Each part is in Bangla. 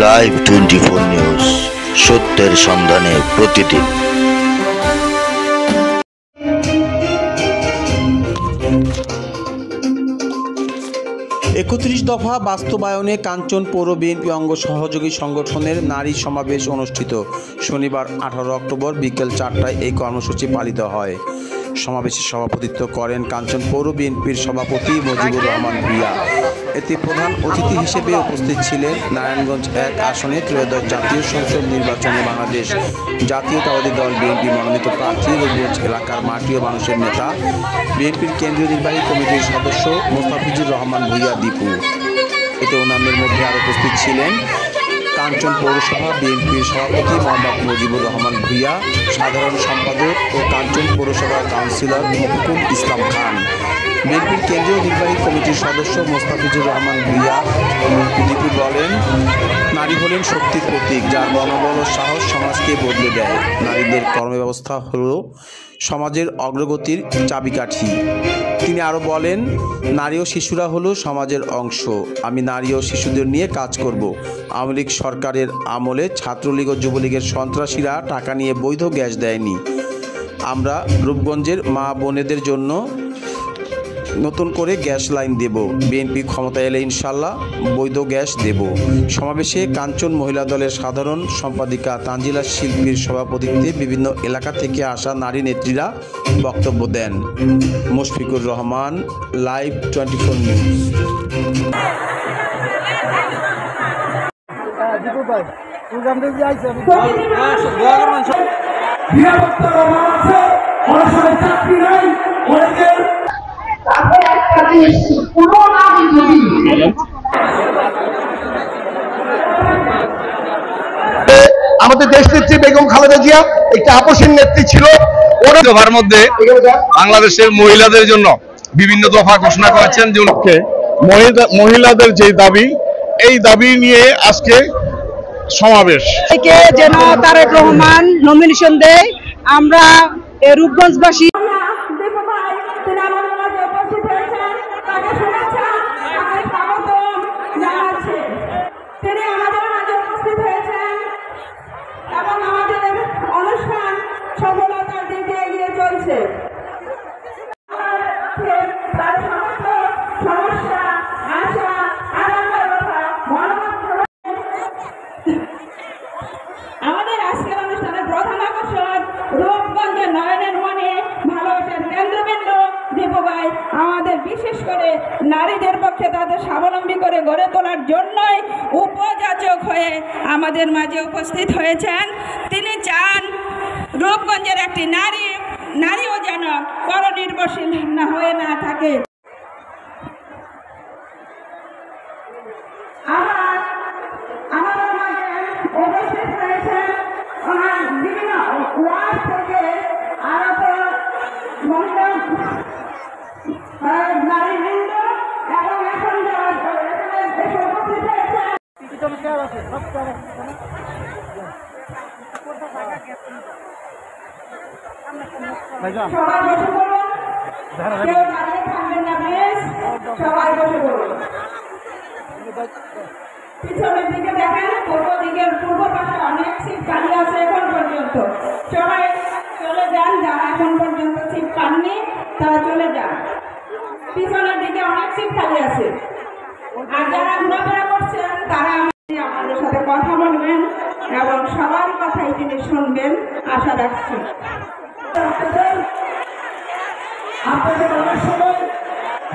লাইভ 24 নিউজ, সত্যের সন্ধানে প্রতিদিন। ৩১ দফা বাস্তবায়নে কাঞ্চন পৌর বিএনপি অঙ্গ সহযোগী সংগঠনের নারী সমাবেশ অনুষ্ঠিত। শনিবার 18 অক্টোবর বিকেল 4টায় এই কর্মসূচি পালিত হয়। সমাবেশে সভাপতিত্ব করেন কাঞ্চন পৌর বিএনপির সভাপতি মজিবুর রহমান ভূঁইয়া। এতে প্রধান অতিথি হিসেবে উপস্থিত ছিলেন নারায়ণগঞ্জ 1 আসনে ত্রয়োদশ জাতীয় সংসদ নির্বাচনে বাংলাদেশ জাতীয়তাবাদী দল বিএনপি মনোনীত প্রার্থী রূপগঞ্জ এলাকার মাটি ও মানুষের নেতা, বিএনপির কেন্দ্রীয় নির্বাহী কমিটির সদস্য মোস্তাফিজুর রহমান ভূঁইয়া দীপু। এতে অন্যান্যের মধ্যে আরও উপস্থিত ছিলেন কাঞ্চন পৌরসভা বিএনপির সভাপতি মোহাম্মদ মজিবুর রহমান ভূঁইয়া, সাধারণ সম্পাদক ও কাঞ্চন পৌরসভার কাউন্সিলর মফিকুল ইসলাম খান, বিএনপির কেন্দ্রীয় নির্বাহী কমিটির সদস্য মোস্তাফিজুর রহমান ভূঁইয়া। দীপু বলেন, নারী হলেন শক্তির প্রতীক, যার মনোবল ও সাহস সমাজকে বদলে দেয়। নারীদের কর্মব্যবস্থা হল সমাজের অগ্রগতির চাবিকাঠি। তিনি আরও বলেন, নারী ও শিশুরা হলো সমাজের অংশ। আমি নারী ও শিশুদের নিয়ে কাজ করব। আওয়ামী লীগ সরকারের আমলে ছাত্রলীগ ও যুবলীগের সন্ত্রাসীরা টাকা নিয়ে বৈধ গ্যাস দেয়নি। আমরা রূপগঞ্জের মা বোনেদের জন্য নতুন করে গ্যাস লাইন দেব। বিএনপি ক্ষমতায় এলে ইনশাল্লাহ বৈধ গ্যাস দেব। সমাবেশে কাঞ্চন মহিলা দলের সাধারণ সম্পাদিকা তানজিলা শিল্পীর সভাপতিত্বে বিভিন্ন এলাকা থেকে আসা নারী নেত্রীরা বক্তব্য দেন। Mushfiqur Rahman, live 24 news. আমাদের দেশ নেত্রী বেগম খালেদা জিয়া একটা আপসীন নেত্রী ছিল। ওরা দফার মধ্যে বাংলাদেশের মহিলাদের জন্য বিভিন্ন দফা ঘোষণা করেছেন, যে মহিলাদের যে দাবি, এই দাবি নিয়ে আজকে সমাবেশ থেকে যেন তারেক রহমান নমিনেশন দেয়। আমরা রূপগঞ্জবাসী সফলতার দিকে এগিয়ে চলছে। আমাদের আজকের অনুষ্ঠানের প্রধান আকর্ষণ রূপগঞ্জের নয়নের মনে ভালোবাসার কেন্দ্রবিন্দু দীপু ভাই আমাদের বিশেষ করে নারীদের পক্ষে তাদের স্বাবলম্বী করে গড়ে তোলার জন্যই উপযাচক হয়ে আমাদের মাঝে উপস্থিত হয়েছেন। তিনি চান রূপগঞ্জের একটি নারীও যেন পরনির্ভরশীল না হয়ে না থাকে। আমাদের মাঝে উপস্থিত হয়েছেন বিভিন্ন ওয়ার্ড থেকে আরত মহিলা নারীবৃন্দ এবং এখন এসে উপস্থিত হয়েছেন। সবাই বসে পড়ুন, কেউ দাঁড়িয়ে থাকবেন না প্লিজ, সবাই বসে পড়ুন। পিছনের দিকে দেখেন, পূর্ব পাশে অনেক সিট খালি আছে এখন পর্যন্ত। সবাই চলে যান, যারা এখন পর্যন্ত সিট পাননি তারা চলে যান। পিছনের দিকে অনেক সিট খালি আছে। আর যারা ঘোরাফেরা করছেন তারা আমাদের সাথে কথা বলবেন এবং সবার কথাই তিনি শুনবেন আশা রাখছি। আপনাদের অনেক সময়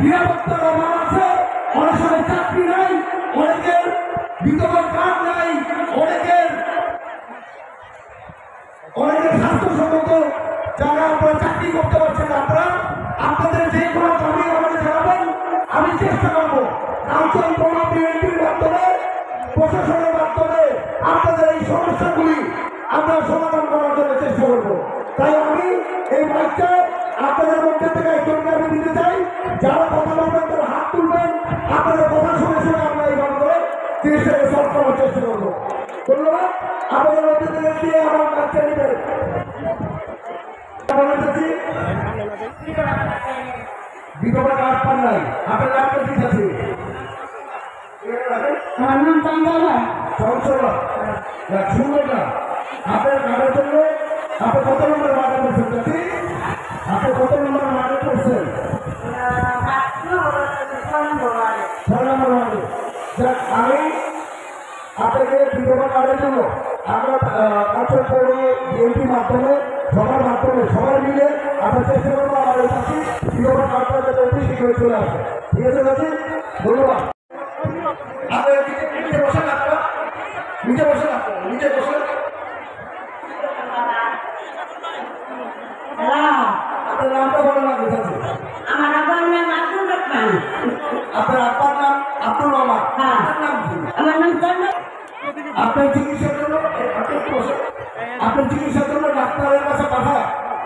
নিরাপত্তার অভাব আছে, অনেক সময় চাকরি নাই, অনেকের বিধবা কার্ড নাই, অনেকের স্বাস্থ্যসম্মত যারা আপনারা চাকরি করতে পারছেন না। আপনাদের যে কোনো দাবি আমাদের জানাবেন, আমি চেষ্টা করবো কাঞ্চন পৌর বিএনপির মাধ্যমে, প্রশাসনের মাধ্যমে আপনাদের এই সমস্যাগুলি আমরা সমাধান করার জন্য চেষ্টা করবো। তাই আমি এই মাইকটা আপনাদের মধ্যে থেকে একজনকে আমি দিতে চাই। যারা কথা বলবেন তারা হাত তুলবেন। আপনাদের কথা শুনে শুনে আমরা এই গান করে জিনিসটাকে সলভ করার চেষ্টা করবো। ধন্যবাদ। আপনাদের মধ্যে থেকে দিয়ে আমার বাচ্চা নেবেন। বিধবা কার্ড পান নাই, আপনার নামটা ঠিক আছে। আমার নাম চান্দা। সমস্যা শুনবে না আপনার কাটার জন্য আপনি কত নম্বর মার্কে করছেন চাচি? আপনি কত নম্বর মার্কে করছেন? 6 নম্বর মার্কে। আমি আপনাকে বিধবা কার্ডের জন্য আমরা কাছে করে বিএনপির মাধ্যমে সবার মাধ্যমে সবাই মিলে আমরা চেষ্টা করবো আমাদের চাচি বিধবা কার্ডটা যাতে অতি শীঘ্রই চলে আসে। ঠিক আছে চাচি, ধন্যবাদ। আপনি নিচে বসেন, আপনার নিচে বসেন, আপনার নিচে বসেন। আপনার নামটা বলেন না চাচি। আমার আব্বার নাম আব্দুর রহমান। আপনার আব্বার নাম আব্দুর রহমান। হ্যাঁ। আপনার নাম কি? আমার নাম জন্ম। আপনার চিকিৎসার জন্য আপনার চিকিৎসার জন্য ডাক্তারের কাছে পাঠায়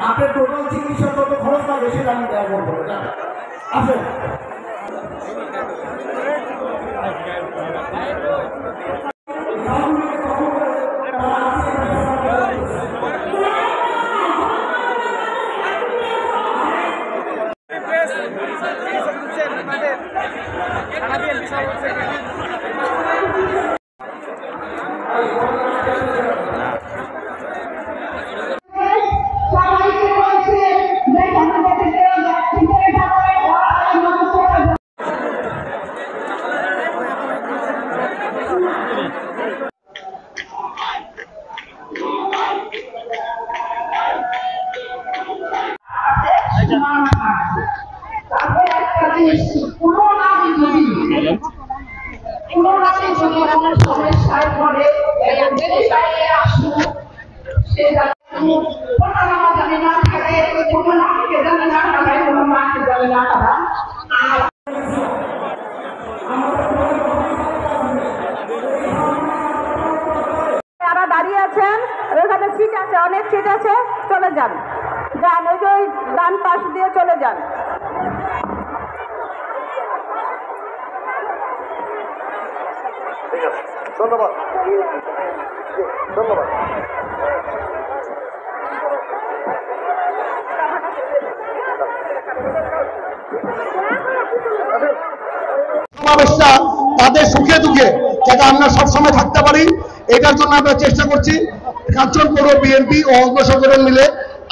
আপনার টোটাল চিকিৎসার যত খরচ লাগে সেটা আমি দেওয়া করবো। আসেন সমস্যায় পড়ে আসুন সে জানি না থাকে কোনো নামকে জানি না থাকে কোনো মাকে জানি না তারা। যারা দাঁড়িয়ে আছেন ওখানে সিট আছে, অনেক সিট আছে, চলে যান, যান ওই যে ওই ডান পাশ দিয়ে চলে যান। ধন্যবাদ, ধন্যবাদ। সমাবেশটা তাদের সুখে দুঃখে যাতে আমরা সবসময় থাকতে পারি, এটার জন্য আমরা চেষ্টা করছি। কাঞ্চন পৌর বিএনপি ও অঙ্গ সংগঠন মিলে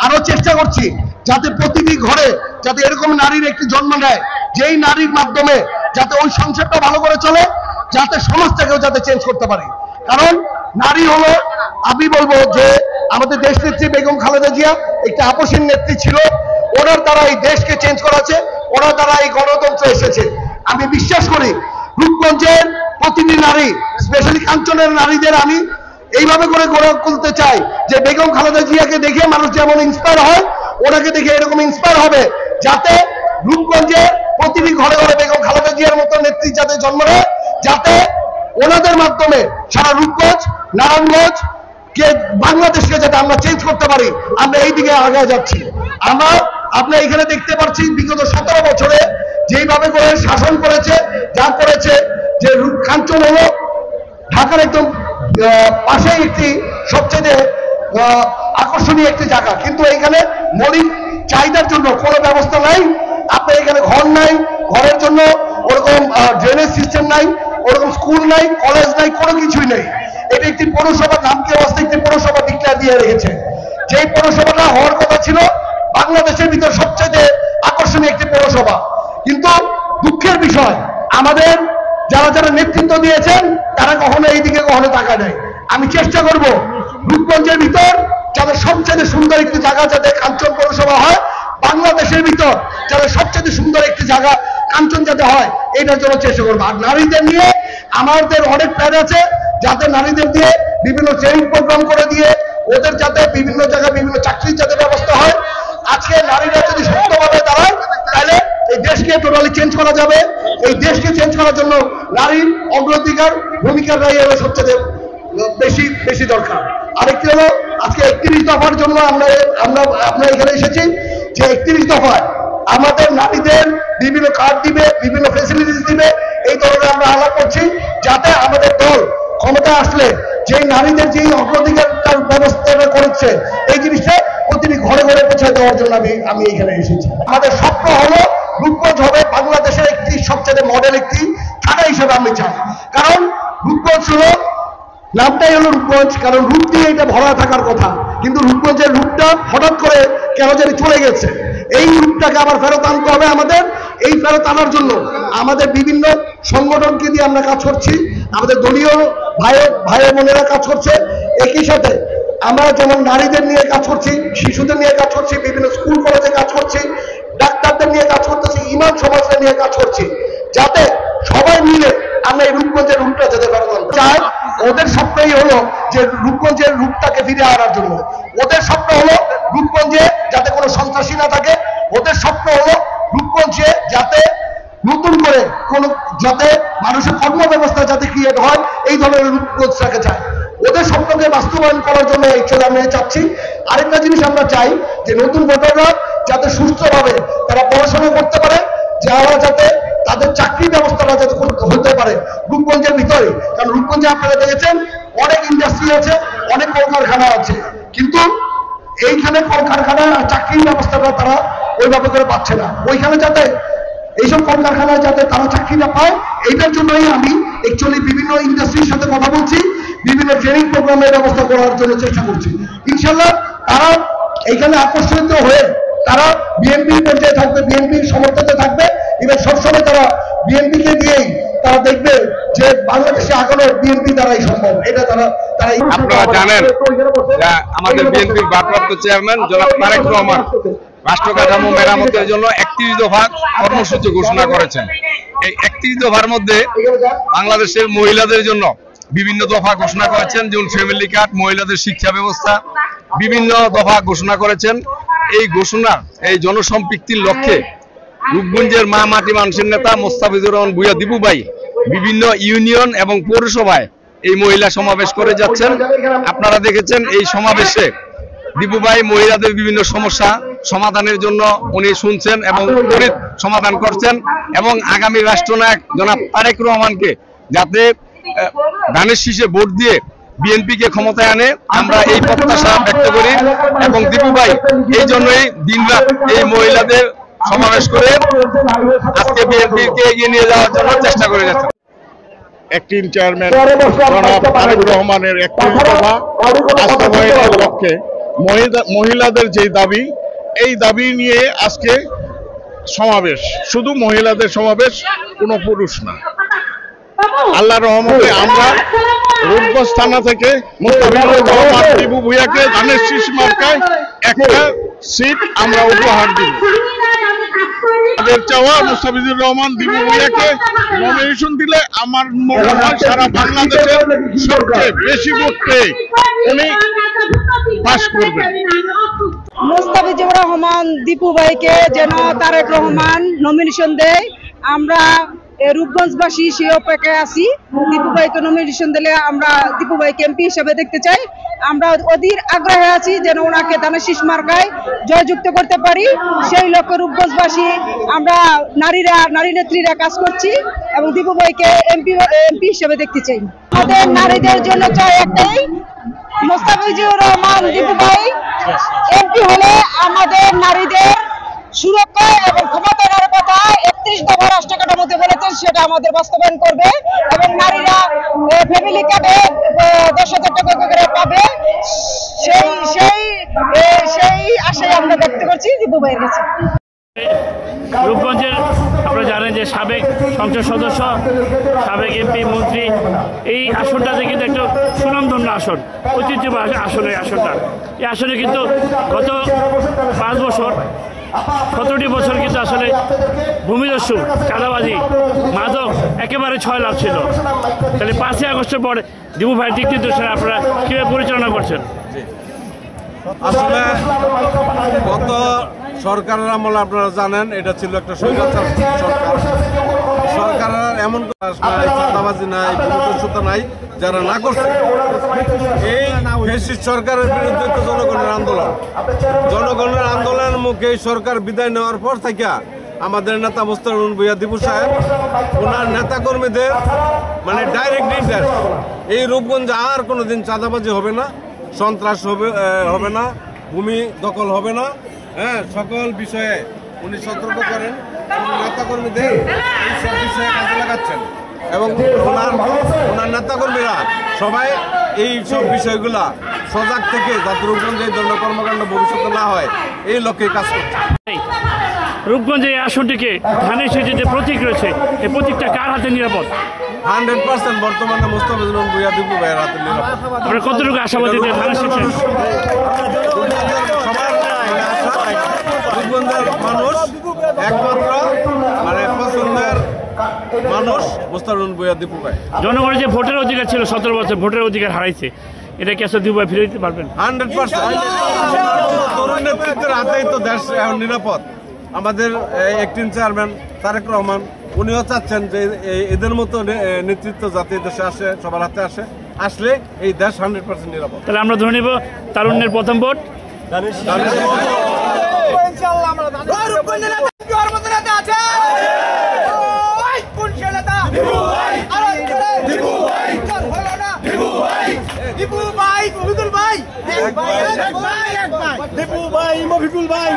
আরো চেষ্টা করছি যাতে প্রতিটি ঘরে যাতে এরকম নারীর একটি জন্ম নেয়, যেই নারীর মাধ্যমে যাতে ওই সংসারটা ভালো করে চলে, যাতে সমাজটাকেও যাতে চেঞ্জ করতে পারি। কারণ নারী হলো, আমি বলবো যে আমাদের দেশ নেত্রী বেগম খালেদা জিয়া একটি আপসীন নেত্রী ছিল। ওনার দ্বারা এই দেশকে চেঞ্জ করাছে, ওনার দ্বারা এই গণতন্ত্র এসেছে। আমি বিশ্বাস করি রূপগঞ্জের প্রতিটি নারী, স্পেশালি কাঞ্চনের নারীদের আমি এইভাবে করে গড়ে তুলতে চাই যে বেগম খালেদা জিয়াকে দেখে মানুষ যেমন ইন্সপায়ার হয়, ওনাকে দেখে এরকম ইন্সপায়ার হবে, যাতে রূপগঞ্জে প্রতিটি ঘরে ঘরে বেগম খালেদা জিয়ার মতো নেত্রী যাতে জন্ম নেয়, যাতে ওনাদের মাধ্যমে সারা রূপগঞ্জ, নারায়ণগঞ্জ কে বাংলাদেশকে যাতে আমরা চেঞ্জ করতে পারি। আমরা এই দিকে আগে যাচ্ছি। আমরা এখানে দেখতে পাচ্ছি বিগত 17 বছরে যেইভাবে করে শাসন করেছে, যা করেছে, যে কাঞ্চন হলো ঢাকার একদম পাশেই একটি সবচেয়ে আকর্ষণীয় একটি জায়গা, কিন্তু এখানে মৌলিক চাহিদার জন্য কোনো ব্যবস্থা নাই। আপনার এখানে ঘর নাই, ঘরের জন্য ওরকম ড্রেনেজ সিস্টেম নাই, ওরকম স্কুল নাই, কলেজ নাই, কোনো কিছুই নেই। এটা একটি পৌরসভা, নামকে অবস্থা একটি পৌরসভা ডিক্লেয়ার দিয়ে রেখেছে। যেই পৌরসভাটা হওয়ার কথা ছিল বাংলাদেশের ভিতর সবচেয়ে আকর্ষণীয় একটি পৌরসভা, কিন্তু দুঃখের বিষয় আমাদের যারা যারা নেতৃত্ব দিয়েছেন তারা কখনো এইদিকে কখনো তাকায় নাই। আমি চেষ্টা করব রূপগঞ্জের ভিতর যাতে সবচেয়ে সুন্দর একটি জায়গা যাতে কাঞ্চন পৌরসভা হয়, বাংলাদেশের ভিতর যাতে সবচেয়ে সুন্দর একটি জায়গা কাঞ্চন যাতে হয়, এটার জন্য চেষ্টা করবো। আর নারীদের নিয়ে আমাদের অনেক প্ল্যান আছে, যাতে নারীদের দিয়ে বিভিন্ন ট্রেনিং প্রোগ্রাম করে দিয়ে ওদের যাতে বিভিন্ন জায়গায় বিভিন্ন চাকরির যাতে ব্যবস্থা হয়। আজকে নারীরা যদি সত্যভাবে দাঁড়ায় তাহলে এই দেশকে টোটালি চেঞ্জ করা যাবে। এই দেশকে চেঞ্জ করার জন্য নারীর অগ্রাধিকার ভূমিকাটাই হলো সবচেয়ে বেশি বেশি দরকার। আরেকটি হলো আজকে 31 দফার জন্য আমরা এখানে এসেছি, যে 31 দফায় আমাদের নারীদের বিভিন্ন কার্ড দিবে, বিভিন্ন ফেসিলিটিস দিবে, এই ধরনের আমরা আলাপ করছি, যাতে আমাদের দল ক্ষমতা আসলে যে নারীদের যে অগ্রাধিকার ব্যবস্থাটা করেছে এই জিনিসটা প্রতিটি ঘরে ঘরে পৌঁছে দেওয়ার জন্য আমি এখানে এসেছি। আমাদের স্বপ্ন হলো রূপগঞ্জ হবে বাংলাদেশের একটি সবচেয়ে মডেল একটি ঢাকা হিসেবে আমি চাই। কারণ রূপগঞ্জ হলো নামটাই হলো রূপগঞ্জ, কারণ রূপ দিয়ে এটা ভরা থাকার কথা, কিন্তু রূপগঞ্জের রূপটা হঠাৎ করে কেন জানি চলে গেছে। এই রূপটাকে আবার ফেরত আনতে হবে আমাদের। এই ফেরত আনার জন্য আমাদের বিভিন্ন সংগঠনকে দিয়ে আমরা কাজ করছি, আমাদের দলীয় ভাই বোনেরা কাজ করছে। একই সাথে আমরা যেমন নারীদের নিয়ে কাজ করছি, শিশুদের নিয়ে কাজ করছি, বিভিন্ন স্কুল কলেজে কাজ করছি, ডাক্তারদের নিয়ে কাজ করতেছি, ইমাম সমাজদের নিয়ে কাজ করছি, যাতে সবাই মিলে আমরা এই রূপগঞ্জের রূপটা যাতে ফেরত আনতে চাই। ওদের স্বপ্নই হলো যে রূপগঞ্জের রূপটাকে ফিরে আনার জন্য। ওদের স্বপ্ন হলো রূপগঞ্জে যাতে কোনো সন্ত্রাসী না থাকে। ওদের স্বপ্ন হলো রূপগঞ্জে যাতে নতুন করে কোনো যাতে মানুষের কর্মব্যবস্থা যাতে ক্রিয়েট হয়, এই ধরনের রূপগঞ্জটাকে চায়। ওদের স্বপ্নকে বাস্তবায়ন করার জন্য এই চলে আমরা চাচ্ছি। আরেকটা জিনিস আমরা চাই যে নতুন ভোটাররা যাতে সুস্থভাবে তারা পড়াশোনা করতে পারে, যারা যাতে তাদের চাকরি ব্যবস্থাটা যাতে হতে পারে রূপগঞ্জের ভিতরে। কারণ রূপগঞ্জে আপনারা দেখেছেন অনেক ইন্ডাস্ট্রি আছে, অনেক কলকারখানা আছে, কিন্তু এইখানে কলকারখানা চাকরির ব্যবস্থাটা তারা ওইভাবে করে পাচ্ছে না। ওইখানে যাতে এইসব কলকারখানায় যাতে তারা চাকরিটা পায়, এইটার জন্যই আমি অ্যাকচুয়ালি বিভিন্ন ইন্ডাস্ট্রির সাথে কথা বলছি, বিভিন্ন ট্রেনিং প্রোগ্রামের ব্যবস্থা করার জন্য চেষ্টা করছি। ইনশাল্লাহ তারা এইখানে আকর্ষিত হয়ে তারা বিএনপির পর্যায়ে থাকবে, বিএনপির সমর্থনে থাকবে এবং সবসময় তারা বিএনপিকে দিয়েই তারা দেখবে যে বাংলাদেশে আগানো বিএনপি দ্বারাই সম্ভব। এটা আপনারা জানেন আমাদের বিএনপির ভারপ্রাপ্ত চেয়ারম্যান জনাব তারেক রহমান রাষ্ট্র কাঠামো মেরামতের জন্য 31 দফা কর্মসূচি ঘোষণা করেছেন। এই 31 দফার মধ্যে বাংলাদেশের মহিলাদের জন্য বিভিন্ন দফা ঘোষণা করেছেন, যেমন ফ্যামিলি কার্ড, মহিলাদের শিক্ষা ব্যবস্থা, বিভিন্ন দফা ঘোষণা করেছেন। এই ঘোষণা এই জনসম্পৃক্তির লক্ষ্যে রূপগঞ্জের মা মাটি মানুষের নেতা মোস্তাফিজুর রহমান ভূঁইয়া দীপু ভাই বিভিন্ন ইউনিয়ন এবং পৌরসভায় এই মহিলা সমাবেশ করে যাচ্ছেন। আপনারা দেখেছেন এই সমাবেশে দীপু ভাই মহিলাদের বিভিন্ন সমস্যা সমাধানের জন্য উনি শুনছেন এবং ত্বরিত সমাধান করছেন, এবং আগামী রাষ্ট্রনায়ক জনাব তারেক রহমানকে যাতে ধানের শীষে ভোট দিয়ে বিএনপিকে ক্ষমতায় আনে, আমরা এই প্রত্যাশা ব্যক্ত করি। এবং দীপু ভাই এই জন্যই দিনরাত এই মহিলাদের সমাবেশ করে আজকে বিএনপিকে এগিয়ে নিয়ে যাওয়ার জন্য চেষ্টা করে যাচ্ছে। অ্যাক্টিং চেয়ারম্যান জনাব তারেক রহমানের 31 দফা বাস্তবায়নের লক্ষ্যে মহিলাদের যে দাবি, এই দাবি নিয়ে আজকে সমাবেশ, শুধু মহিলাদের সমাবেশ, কোনো পুরুষ না। আল্লাহর রহমতে আমরা রূপগঞ্জ থানা থেকে মোস্তাফিজুর রহমান দীপু ভূঁইয়াকে ধানের শীষ মার্কায় একটা সিট আমরা উপহার দিব। আমাদের চাওয়া মোস্তাফিজুর রহমান দীপু ভূঁইয়াকে নমিনেশন দিলে আমার মনে হয় সারা বাংলাদেশের সবচেয়ে বেশি ভোট পেয়ে উনি পাস করবেন। মোস্তাফিজুর রহমান দীপু ভাইকে যেন তারেক রহমান নমিনেশন দেয়, আমরা রূপগঞ্জবাসী সেই অপেক্ষায় আছি। দীপু ভাইকে নমিনেশন দিলে আমরা দীপু ভাইকে এমপি হিসেবে দেখতে চাই। আমরা অধীর আগ্রহে আছি যেন ওনাকে ধানের শীষ মার্কায় জয়যুক্ত করতে পারি। সেই লক্ষ্যে রূপগঞ্জবাসী আমরা নারী নেত্রীরা কাজ করছি এবং দীপু ভাইকে এমপি হিসেবে দেখতে চাই। আমাদের নারীদের জন্য চাই একটাই, মোস্তাফিজুর রহমান দীপু ভাই এমপি হলে আমাদের নারীদের সুরক্ষা এবং ক্ষমতায়নের কথা 31 দফা রাষ্ট্র কাঠামোতে বলেছেন, সেটা আমাদের বাস্তবায়ন করবে এবং নারীরা ফ্যামিলি কার্ডে 10,000 টাকা করে পাবে। সেই আশায় আমরা ব্যক্ত করছি দীপু ভাইয়ের কাছে। রূপগঞ্জের আপনারা জানেন যে সাবেক সংসদ সদস্য, সাবেক এমপি, মন্ত্রী, এই আসনটাতে কিন্তু একটা সুনামধন্য আসন, ঐতিহ্যবাহী আসন। এই আসনে কিন্তু গত 5 বছর 17টি বছর কিন্তু আসলে ভূমিদস্যু, চাঁদাবাজি, মাদক একেবারে ছয়লাভ ছিল। তাহলে 5ই আগস্টের পরে দীপু ভাইয়ের দিক নির্দেশনা আপনারা কীভাবে পরিচালনা করছেন? আসলে গত সরকারের আমলে আপনারা জানেন এটা ছিল একটা স্বৈরাচার সরকার। সরকারের এমন চাঁদাবাজি নাই, ভূমিদস্যুতা নাই, যারা না করছে। এই ফ্যাসিস্ট সরকারের বিরুদ্ধে তো জনগণের আন্দোলনের মুখে এই সরকার বিদায় নেওয়ার পর থেকে আমাদের নেতা মোস্তাফিজুর ভূঁইয়া দীপু সাহেব ওনার নেতাকর্মীদের মানে ডাইরেক্ট নির্দেশ, এই রূপগঞ্জে আর কোনোদিন চাঁদাবাজি হবে না, সন্ত্রাস হবে না, ভূমি দখল হবে না, সকল বিষয়ে উনি সতর্ক করেন। নেতাকর্মীদের এই সব বিষয়ে কাজে লাগাচ্ছেন। এবং ওনার নেতাকর্মীরা সবাই এই সব বিষয়গুলা সজাগ থেকে যাতে রূপগঞ্জে এই ধরনের কর্মকাণ্ড ভবিষ্যতে না হয় এই লক্ষ্যে কাজ করছে। রূপগঞ্জে এই আসনটিকে ধানের শীষে যে প্রতীক রয়েছে এই প্রতীকটা কার হাতে নিরাপদ? 100% বর্তমানে মোস্তাফিজুর রহমান ভূঁইয়া দীপু ভাইয়ের হাতে নিরাপদ। আমরা কতটুকু আশাবাদী যে ধানের শীষে রূপগঞ্জের মানুষ একমাত্র মানে পছন্দের মানুষ মোস্তাফিজুর রহমান ভূঁইয়া দীপু ভাই। জনগণের যে ভোটের অধিকার ছিল 17 বছর ভোটের অধিকার হারাইছে, এটা কি আসলে দীপু ভাই ফিরে দিতে পারবেন? 100% তরুণ নেতৃত্বের হাতেই তো দেশ এখন নিরাপদ। আমাদের অ্যাক্টিং চেয়ারম্যান তারেক রহমান উনিও চাচ্ছেন যে এদের মতো নেতৃত্ব যাতে দেশে আসে, সবার হাতে আসলে এই দেশ 100% নিরাপদ। তাহলে আমরা ধরে নিব তারুণ্যের প্রথম ভোট মফিকুল ভাই